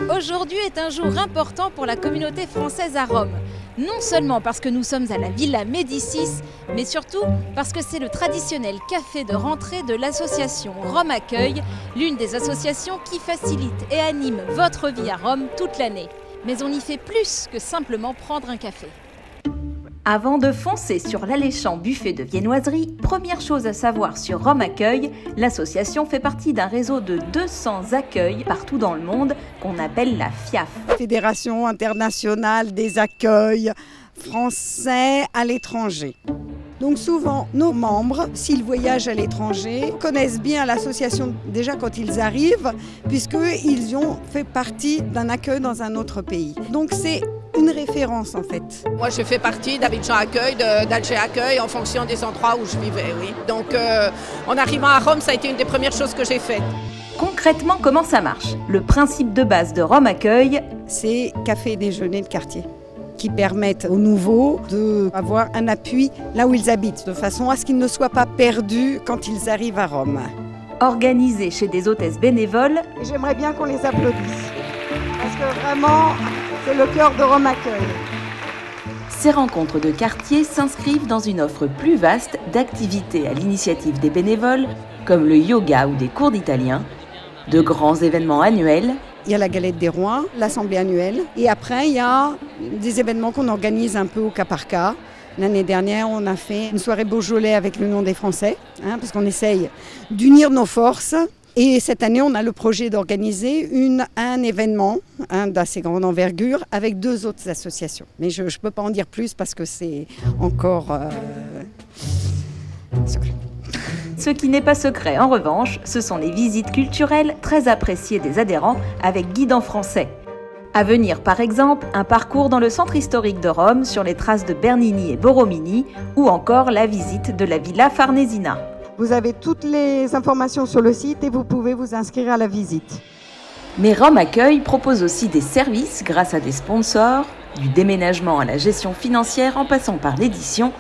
Aujourd'hui est un jour important pour la communauté française à Rome. Non seulement parce que nous sommes à la Villa Médicis, mais surtout parce que c'est le traditionnel café de rentrée de l'association Rome Accueil, l'une des associations qui facilite et anime votre vie à Rome toute l'année. Mais on y fait plus que simplement prendre un café. Avant de foncer sur l'alléchant buffet de viennoiserie, première chose à savoir sur Rome Accueil, l'association fait partie d'un réseau de 200 accueils partout dans le monde qu'on appelle la FIAF. Fédération internationale des accueils français à l'étranger. Donc souvent, nos membres, s'ils voyagent à l'étranger, connaissent bien l'association déjà quand ils arrivent, puisqu'ils ont fait partie d'un accueil dans un autre pays. Donc c'est une référence en fait. Moi je fais partie d'Abidjan Accueil, d'Alger Accueil en fonction des endroits où je vivais, oui. Donc en arrivant à Rome, ça a été une des premières choses que j'ai faites. Concrètement, comment ça marche? Le principe de base de Rome Accueil, c'est café et déjeuner de quartier qui permettent aux nouveaux d'avoir un appui là où ils habitent, de façon à ce qu'ils ne soient pas perdus quand ils arrivent à Rome. organisé chez des hôtesses bénévoles. J'aimerais bien qu'on les applaudisse, parce que vraiment, c'est le cœur de Rome Accueil. Ces rencontres de quartier s'inscrivent dans une offre plus vaste d'activités à l'initiative des bénévoles, comme le yoga ou des cours d'italien, de grands événements annuels. Il y a la galette des rois, l'assemblée annuelle, et après il y a des événements qu'on organise un peu au cas par cas. L'année dernière, on a fait une soirée Beaujolais avec le nom des Français, parce qu'on essaye d'unir nos forces. Et cette année, on a le projet d'organiser un événement d'assez grande envergure avec 2 autres associations. Mais je ne peux pas en dire plus parce que c'est encore secret. Ce qui n'est pas secret, en revanche, ce sont les visites culturelles très appréciées des adhérents avec guide en français. À venir, par exemple, un parcours dans le centre historique de Rome sur les traces de Bernini et Borromini, ou encore la visite de la Villa Farnesina. Vous avez toutes les informations sur le site et vous pouvez vous inscrire à la visite. Mais Rome Accueil propose aussi des services grâce à des sponsors, du déménagement à la gestion financière en passant par l'édition,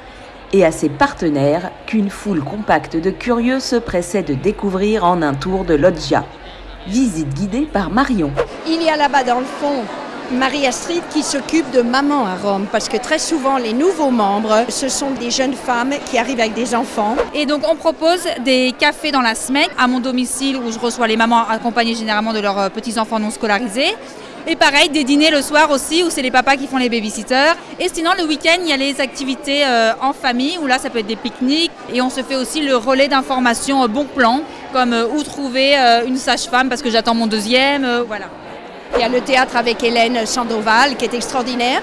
et à ses partenaires qu'une foule compacte de curieux se pressait de découvrir en un tour de loggia. Visite guidée par Marion. Il y a là-bas dans le fond Marie-Astrid qui s'occupe de maman à Rome, parce que très souvent les nouveaux membres, ce sont des jeunes femmes qui arrivent avec des enfants. Et donc on propose des cafés dans la semaine à mon domicile où je reçois les mamans accompagnées généralement de leurs petits-enfants non scolarisés. Et pareil, des dîners le soir aussi, où c'est les papas qui font les babysitters. Et sinon, le week-end, il y a les activités en famille, où là, ça peut être des pique-niques. Et on se fait aussi le relais d'informations bon plan, comme où trouver une sage-femme, parce que j'attends mon deuxième, voilà. Il y a le théâtre avec Hélène Sandoval, qui est extraordinaire.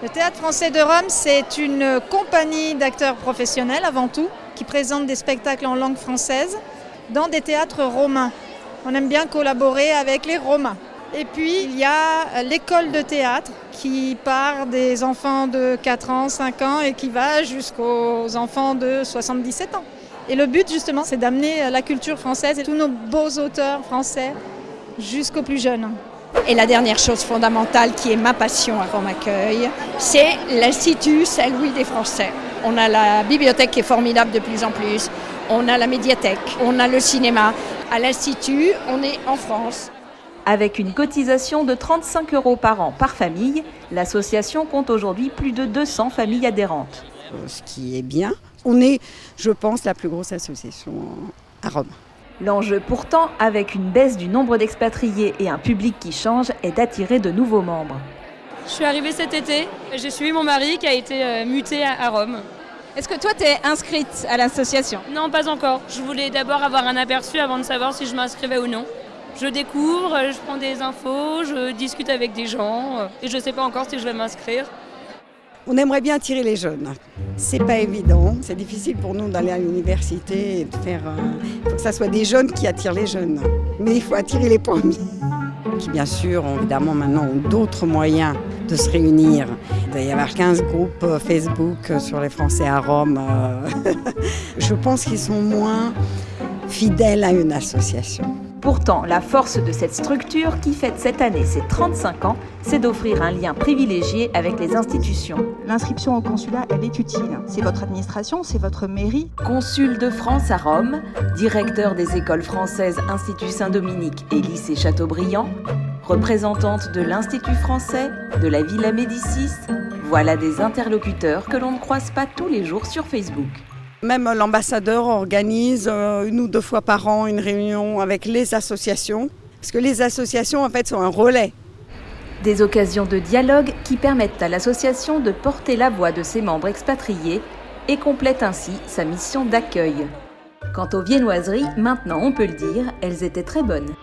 Le Théâtre français de Rome, c'est une compagnie d'acteurs professionnels, avant tout, qui présente des spectacles en langue française dans des théâtres romains. On aime bien collaborer avec les Romains. Et puis, il y a l'école de théâtre qui part des enfants de 4 ans, 5 ans et qui va jusqu'aux enfants de 77 ans. Et le but, justement, c'est d'amener la culture française et tous nos beaux auteurs français jusqu'aux plus jeunes. Et la dernière chose fondamentale qui est ma passion à Rome Accueil, c'est l'Institut Saint-Louis des Français. On a la bibliothèque qui est formidable de plus en plus, on a la médiathèque, on a le cinéma. À l'Institut, on est en France. Avec une cotisation de 35 € par an par famille, l'association compte aujourd'hui plus de 200 familles adhérentes. Ce qui est bien. On est, je pense, la plus grosse association à Rome. L'enjeu pourtant, avec une baisse du nombre d'expatriés et un public qui change, est d'attirer de nouveaux membres. Je suis arrivée cet été, j'ai suivi mon mari qui a été muté à Rome. Est-ce que toi, tu es inscrite à l'association? Non, pas encore. Je voulais d'abord avoir un aperçu avant de savoir si je m'inscrivais ou non. Je découvre, je prends des infos, je discute avec des gens et je ne sais pas encore si je vais m'inscrire. On aimerait bien attirer les jeunes. C'est pas évident, c'est difficile pour nous d'aller à l'université et de faire. Il faut que ça soit des jeunes qui attirent les jeunes. Mais il faut attirer les premiers. Qui bien sûr, évidemment, maintenant ont d'autres moyens de se réunir. Il doit y avoir 15 groupes Facebook sur les Français à Rome. Je pense qu'ils sont moins fidèles à une association. Pourtant, la force de cette structure, qui fête cette année ses 35 ans, c'est d'offrir un lien privilégié avec les institutions. L'inscription au consulat, elle est utile. C'est votre administration, c'est votre mairie. Consul de France à Rome, directeur des écoles françaises Institut Saint-Dominique et lycée Chateaubriand, représentantes de l'Institut français, de la Villa Médicis, voilà des interlocuteurs que l'on ne croise pas tous les jours sur Facebook. Même l'ambassadeur organise 1 ou 2 fois par an une réunion avec les associations, parce que les associations en fait sont un relais. Des occasions de dialogue qui permettent à l'association de porter la voix de ses membres expatriés et complètent ainsi sa mission d'accueil. Quant aux viennoiseries, maintenant on peut le dire, elles étaient très bonnes.